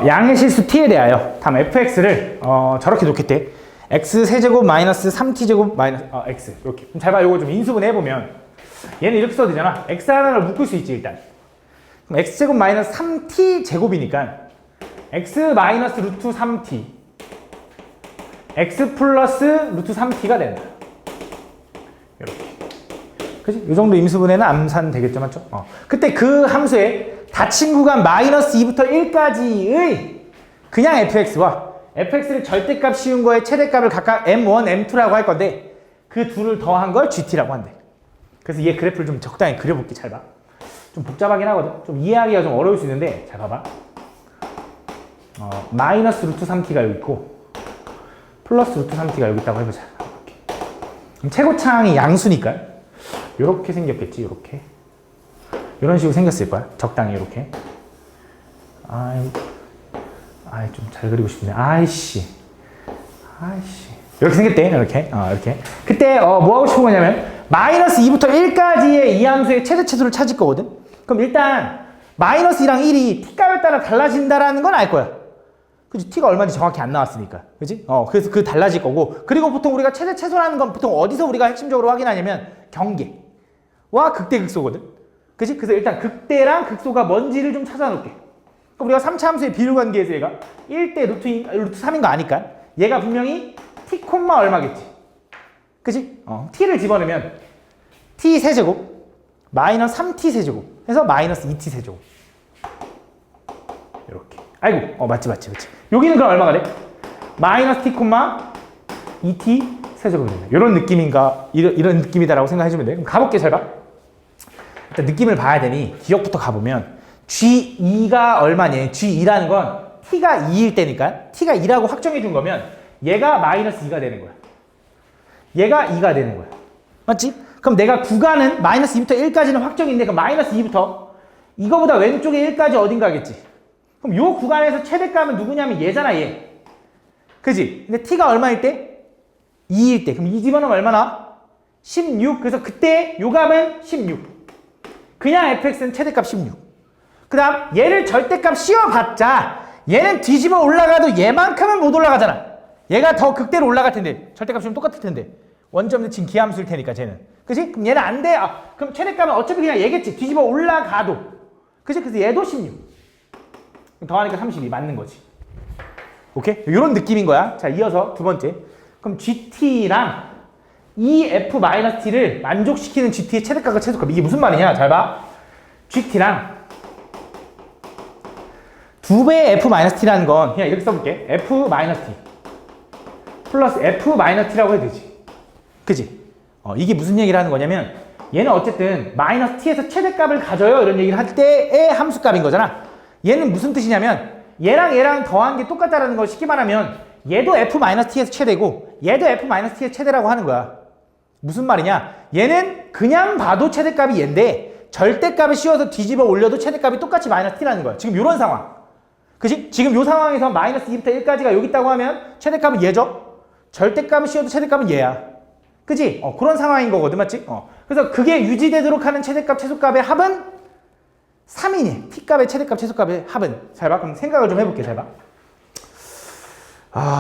양의 실수 t에 대하여 다음 fx를 저렇게 놓겠대. x세제곱 마이너스 3t제곱 마이너스 x 이렇게. 잘 봐. 이거 좀 인수분 해보면 얘는 이렇게 써도 되잖아. x 하나를 묶을 수 있지 일단. 그럼 x제곱 마이너스 3t제곱이니까 x 마이너스 루트 3t x 플러스 루트 3t가 된다. 이렇게. 그치? 이 정도 임수분해는 암산 되겠죠, 맞죠? 그때 그 함수에 닫힌 구간 마이너스 2부터 1까지의 그냥 fx와 fx를 절대값 씌운 거에 최대값을 각각 m1, m2라고 할 건데 그 둘을 더한 걸 gt라고 한대. 그래서 얘 그래프를 좀 적당히 그려볼게. 잘 봐. 좀 복잡하긴 하거든. 좀 이해하기가 좀 어려울 수 있는데 잘 봐봐. 마이너스 루트 3t가 여기 있고 플러스 루트 3t가 여기 있다고 해보자. 이렇게. 그럼 최고차항이 양수니까 이렇게 생겼겠지. 이렇게 이런 식으로 생겼을 거야. 적당히 이렇게. 좀 잘 그리고 싶은데. 아이씨. 이렇게 생겼대. 이렇게. 이렇게. 그때 뭐 하고 싶은 거냐면 마이너스 2부터 1까지의 이 함수의 최대치수를 찾을 거거든. 그럼 일단 마이너스 2랑 1이 t값에 따라 달라진다라는 건 알 거야. 그치? t가 얼마인지 정확히 안 나왔으니까. 그치? 그래서 그 달라질 거고. 그리고 보통 우리가 최대 최소라는 건 보통 어디서 우리가 핵심적으로 확인하냐면 경계와 극대 극소거든. 그치? 그래서 일단 극대랑 극소가 뭔지를 좀 찾아놓을게. 그럼 우리가 3차 함수의 비율 관계에서 얘가 1대 루트 3인 거 아니까 얘가 분명히 t, 얼마겠지. 그치? t를 집어넣으면 t 세제곱 마이너스 3t 세제곱 해서 마이너스 2t 세제곱. 이렇게. 아이고, 맞지. 여기는 그럼 얼마가 돼? 마이너스 t, 2t 세제곱이 된다. 이런 느낌인가? 이런 느낌이다라고 생각해주면 돼. 그럼 가볼게. 잘 봐. 일단 느낌을 봐야 되니 기억부터 가보면 G2가 얼마니? G2라는 건 T가 2일 때니까 T가 2라고 확정해 준 거면 얘가 마이너스 2가 되는 거야. 얘가 2가 되는 거야. 맞지? 그럼 내가 구간은 마이너스 2부터 1까지는 확정인데 그럼 마이너스 2부터 이거보다 왼쪽에 1까지 어딘가겠지? 그럼 요 구간에서 최대값은 누구냐면 얘잖아, 얘. 그지? 근데 T가 얼마일 때? 2일 때. 그럼 이 집어넣으면 얼마나? 16. 그래서 그때 요 값은 16. 그냥 fx는 최대값 16. 그 다음 얘를 절대값 씌워봤자 얘는 뒤집어 올라가도 얘만큼은 못 올라가잖아. 얘가 더 극대로 올라갈 텐데 절대값 씌우면 똑같을 텐데 원점은 지금 기함수일 테니까 쟤는. 그치? 그럼 얘는 안 돼. 그럼 최대값은 어차피 그냥 얘겠지. 뒤집어 올라가도. 그치? 그래서 얘도 16. 더하니까 32 맞는 거지. 오케이? 이런 느낌인 거야. 자, 이어서 두 번째. 그럼 GT랑 이 F-T를 만족시키는 GT의 최대값과 최소값. 이게 무슨 말이냐? 잘 봐. GT랑 2배의 F-T라는 건 그냥 이렇게 써볼게. F-T 플러스 F-T라고 해도 되지. 그지? 이게 무슨 얘기를 하는 거냐면 얘는 어쨌든 마이너스 T에서 최대값을 가져요. 이런 얘기를 할 때의 함수값인 거잖아. 얘는 무슨 뜻이냐면 얘랑 더한 게 똑같다라는 걸 쉽게 말하면 얘도 F-T에서 최대고 얘도 F-T에서 최대라고 하는 거야. 무슨 말이냐? 얘는 그냥 봐도 최대값이 얘인데 절대값을 씌워서 뒤집어 올려도 최대값이 똑같이 마이너스 t라는 거야. 지금 이런 상황. 그치? 지금 이 상황에서 마이너스 2부터 1까지가 여기 있다고 하면 최대값은 얘죠? 절대값을 씌워도 최대값은 얘야. 그치? 그런 상황인 거거든. 맞지? 그래서 그게 유지되도록 하는 최대값, 최소값의 합은 3이니. t값의 최대값, 최소값의 합은. 잘 봐. 그럼 생각을 좀 해볼게. 잘 봐.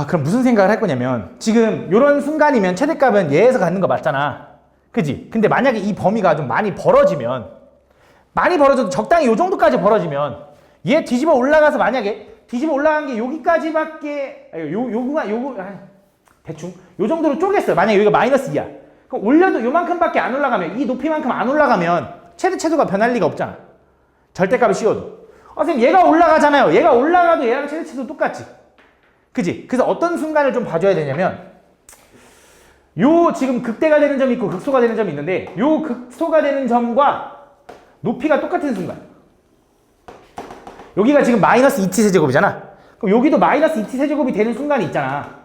그럼 무슨 생각을 할 거냐면 지금 이런 순간이면 최대값은 얘에서 갖는 거 맞잖아. 그지? 근데 만약에 이 범위가 좀 많이 벌어져도 적당히 요 정도까지 벌어지면 얘 뒤집어 올라가서 만약에 뒤집어 올라간 게 여기까지밖에 대충 요 정도로 쪼갰어요. 만약에 여기가 마이너스 2야. 그럼 올려도 요만큼밖에 안 올라가면 이 높이만큼 안 올라가면 최소가 변할 리가 없잖아. 절대값을 씌워도. 선생님 얘가 올라가잖아요. 얘가 올라가도 얘랑 최소 똑같지. 그지? 그래서 어떤 순간을 좀 봐줘야 되냐면 요 지금 극대가 되는 점이 있고 극소가 되는 점이 있는데 요 극소가 되는 점과 높이가 똑같은 순간. 여기가 지금 마이너스 2t 세제곱이잖아. 그럼 여기도 마이너스 2t 세제곱이 되는 순간이 있잖아.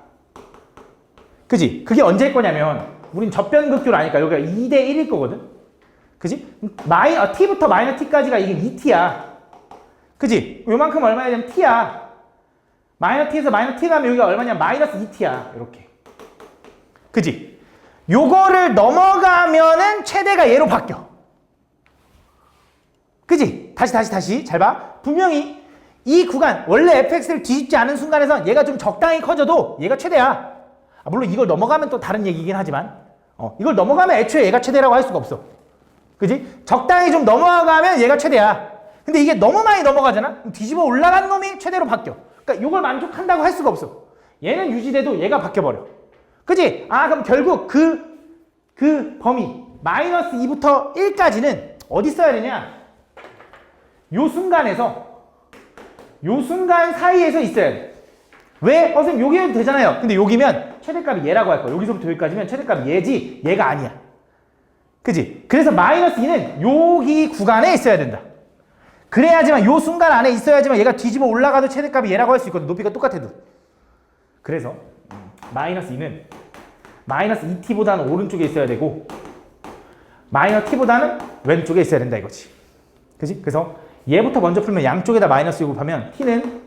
그지? 그게 언제일 거냐면 우린 접변극도를 아니까 여기가 2대 1일 거거든. 그지? t부터 마이너스 t까지가 이게 2t야. 그지? 요만큼 얼마야 되면 t야. 마이너스 t에서 마이너스 t 가면 여기가 얼마냐? 마이너스 2t야. 이렇게. 그지? 요거를 넘어가면은 최대가 얘로 바뀌어. 그지? 다시. 잘 봐. 분명히 이 구간, 원래 fx를 뒤집지 않은 순간에선 얘가 좀 적당히 커져도 얘가 최대야. 물론 이걸 넘어가면 또 다른 얘기긴 하지만 이걸 넘어가면 애초에 얘가 최대라고 할 수가 없어. 그지? 적당히 좀 넘어가면 얘가 최대야. 근데 이게 너무 많이 넘어가잖아? 그럼 뒤집어 올라간 놈이 최대로 바뀌어. 그러니까 이걸 만족한다고 할 수가 없어. 얘는 유지돼도 얘가 바뀌어버려. 그지? 그럼 결국 그 범위 마이너스 2부터 1까지는 어디 써야 되냐? 요 순간 사이에서 있어야 돼. 왜? 선생님 여기면 되잖아요. 근데 여기면 최대값이 얘라고 할 거야. 여기서부터 여기까지면 최대값이 얘지 얘가 아니야. 그지? 그래서 마이너스 2는 여기 구간에 있어야 된다. 그래야지만 요 순간 안에 있어야지만 얘가 뒤집어 올라가도 최대값이 얘라고 할 수 있거든. 높이가 똑같아도. 그래서 마이너스 2는 마이너스 2t보다는 오른쪽에 있어야 되고 마이너스 t보다는 왼쪽에 있어야 된다 이거지. 그지? 그래서 얘부터 먼저 풀면 양쪽에다 마이너스 2고 하면 t는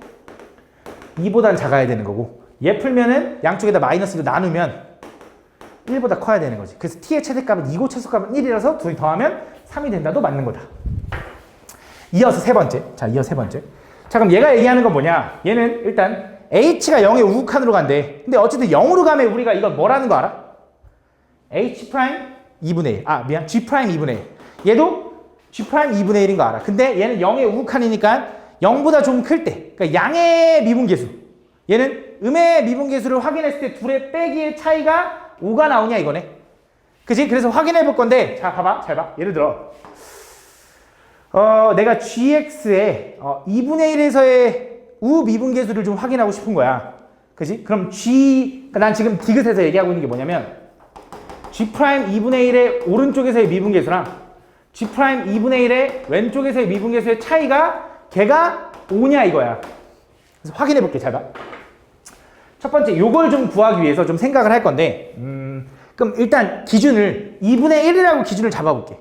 2보다는 작아야 되는 거고 얘 풀면은 양쪽에다 마이너스 2로 나누면 1보다 커야 되는 거지. 그래서 t의 최대값은 2고 최소값은 1이라서 둘이 더하면 3이 된다도 맞는 거다. 이어서 세 번째. 자, 그럼 얘가 얘기하는 건 뭐냐? 얘는 일단 h가 0의 우극한으로 간대. 근데 어쨌든 0으로 가면 우리가 이건 뭐라는 거 알아? h 프라임 2분의 1. g 프라임 2분의 1. 얘도 g 프라임 2분의 1인 거 알아. 근데 얘는 0의 우극한이니까 0보다 좀 클 때. 그러니까 양의 미분계수. 얘는 음의 미분계수를 확인했을 때 둘의 빼기의 차이가 5가 나오냐 이거네. 그지? 그래서 확인해 볼 건데 자, 봐봐. 잘 봐. 예를 들어 내가 gx의 2분의 1에서의 우 미분계수를 좀 확인하고 싶은 거야. 그지? 그럼 난 지금 디귿에서 얘기하고 있는 게 뭐냐면 g 프라임 2분의 1의 오른쪽에서의 미분계수랑 g 프라임 2분의 1의 왼쪽에서의 미분계수의 차이가 걔가 5냐 이거야. 그래서 확인해 볼게. 잘 봐. 첫 번째 요걸 좀 구하기 위해서 좀 생각을 할 건데 그럼 일단 기준을 2분의 1이라고 기준을 잡아볼게.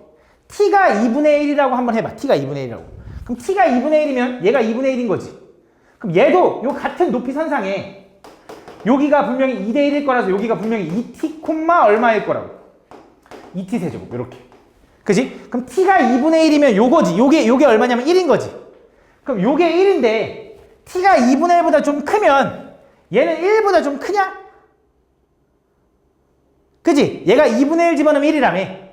t가 2분의 1이라고 한번 해봐. t가 2분의 1이라고. 그럼 t가 2분의 1이면 얘가 2분의 1인 거지. 그럼 얘도 요 같은 높이 선상에 여기가 분명히 2대 1일 거라서 여기가 분명히 2t, 얼마일 거라고. 2t 세제곱 이렇게. 그지? 그럼 t가 2분의 1이면 요거지. 요게 얼마냐면 1인 거지. 그럼 요게 1인데 t가 2분의 1보다 좀 크면 얘는 1보다 좀 크냐? 그지? 얘가 2분의 1 집어넣으면 1이라며.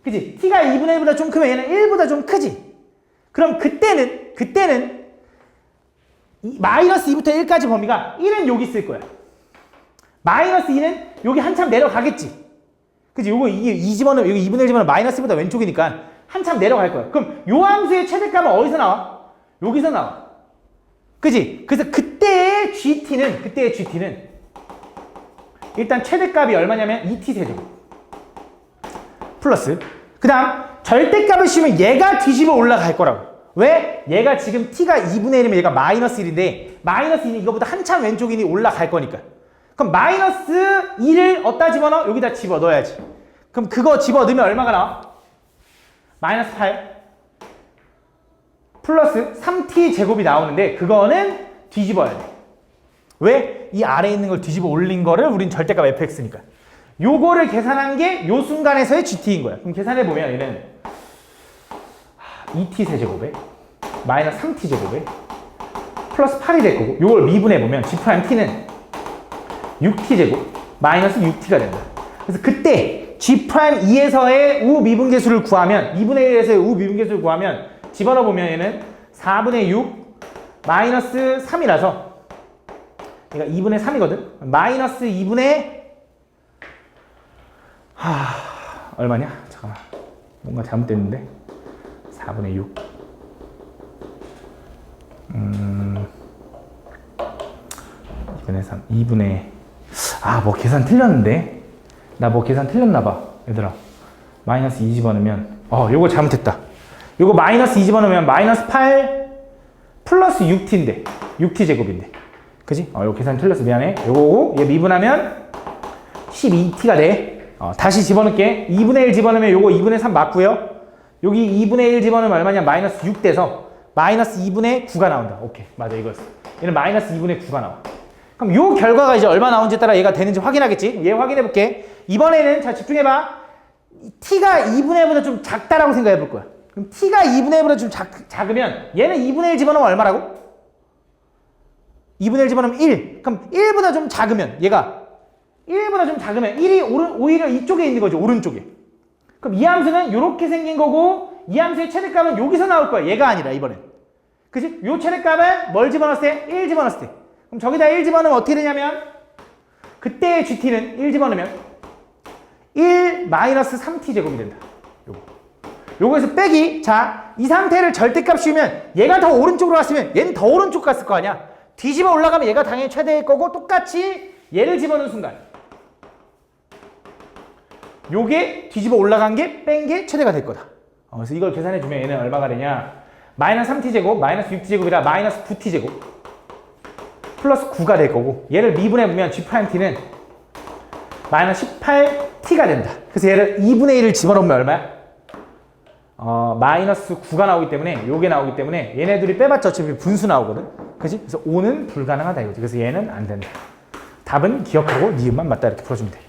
그지? t가 2분의 1보다 좀 크면 얘는 1보다 좀 크지? 그럼 그때는 마이너스 2부터 1까지 범위가 1은 여기 있을 거야. 마이너스 2는 여기 한참 내려가겠지. 그지? 이게 2 집어넣으면, 여기 2분의 1 집어넣으면 마이너스 2보다 왼쪽이니까 한참 내려갈 거야. 그럼 요 함수의 최대값은 어디서 나와? 여기서 나와. 그지? 그래서 그때의 GT는 일단 최대값이 얼마냐면 2t 세제곱. 플러스 그 다음 절대값을 씌우면 얘가 뒤집어 올라갈 거라고. 왜? 얘가 지금 t가 2분의 1이면 얘가 마이너스 1인데 마이너스 2는 이거보다 한참 왼쪽이니 올라갈 거니까. 그럼 마이너스 2를 어디다 집어넣어? 여기다 집어넣어야지. 그럼 그거 집어넣으면 얼마가 나와? 마이너스 8 플러스 3t 제곱이 나오는데 그거는 뒤집어야 돼. 왜? 이 아래에 있는 걸 뒤집어 올린 거를 우린 절대값 fx니까. 요거를 계산한 게 요 순간에서의 gt인 거야. 그럼 계산해보면 얘는 2t 세제곱에 마이너스 3t 제곱에 플러스 8이 될 거고 요걸 미분해보면 g 프라임 t는 6t 제곱 마이너스 6t가 된다. 그래서 그때 g 프라임 2에서의 우 미분계수를 구하면 2분의 1에서의 우 미분계수를 구하면 집어넣어보면 얘는 4분의 6 마이너스 3이라서 얘가 2분의 3이거든. 마이너스 2분의 얼마냐? 잠깐만. 뭔가 잘못됐는데. 4분의 6. 2분의 3. 2분의 뭐 계산 틀렸는데? 나 뭐 계산 틀렸나봐. 얘들아. 마이너스 2 집어넣으면 요거 잘못했다. 요거 마이너스 2 집어넣으면 마이너스 8 플러스 6t인데 6t 제곱인데. 그지? 요거 계산 틀렸어. 미안해. 요거고 얘 미분하면 12t가 돼. 다시 집어넣을게. 2분의 1 집어넣으면 요거 2분의 3 맞고요. 여기 2분의 1 집어넣으면 얼마냐? 마이너스 6 돼서 마이너스 2분의 9가 나온다. 오케이. 맞아. 이거였어. 얘는 마이너스 2분의 9가 나와. 그럼 요 결과가 이제 얼마 나온지에 따라 얘가 되는지 확인하겠지? 얘 확인해볼게. 이번에는 자 집중해봐. t가 2분의 1보다 좀 작다라고 생각해볼 거야. 그럼 t가 2분의 1보다 좀 작으면 얘는 2분의 1 집어넣으면 얼마라고? 2분의 1 집어넣으면 1. 그럼 1보다 좀 작으면 얘가 1보다 좀 작으면 1이 오히려 이쪽에 있는 거죠. 오른쪽에. 그럼 이 함수는 이렇게 생긴 거고 이 함수의 최대값은 여기서 나올 거야. 얘가 아니라 이번엔. 그치? 요 최대값은 뭘 집어넣었을 때? 1 집어넣었을 때. 그럼 저기다 1 집어넣으면 어떻게 되냐면 그때의 GT는 1 집어넣으면 1 마이너스 3t 제곱이 된다. 요거에서 빼기. 자, 이 상태를 절대값 씌우면 얘가 더 오른쪽으로 갔으면 얘는 더 오른쪽 갔을 거 아니야. 뒤집어 올라가면 얘가 당연히 최대일 거고 똑같이 얘를 집어넣은 순간 요게 뒤집어 올라간 게 뺀 게 최대가 될 거다. 그래서 이걸 계산해주면 얘는 얼마가 되냐. 마이너스 3t 제곱 마이너스 6t 제곱이라 마이너스 9t 제곱 플러스 9가 될 거고 얘를 미분해보면 G'T는 마이너스 18t가 된다. 그래서 얘를 2분의 1을 집어넣으면 얼마야? 마이너스 9가 나오기 때문에 요게 나오기 때문에 얘네들이 빼봤자 어차피 분수 나오거든. 그치? 그래서 5는 불가능하다 이거지. 그래서 얘는 안 된다. 답은 기억하고 니은만 맞다 이렇게 풀어주면 돼.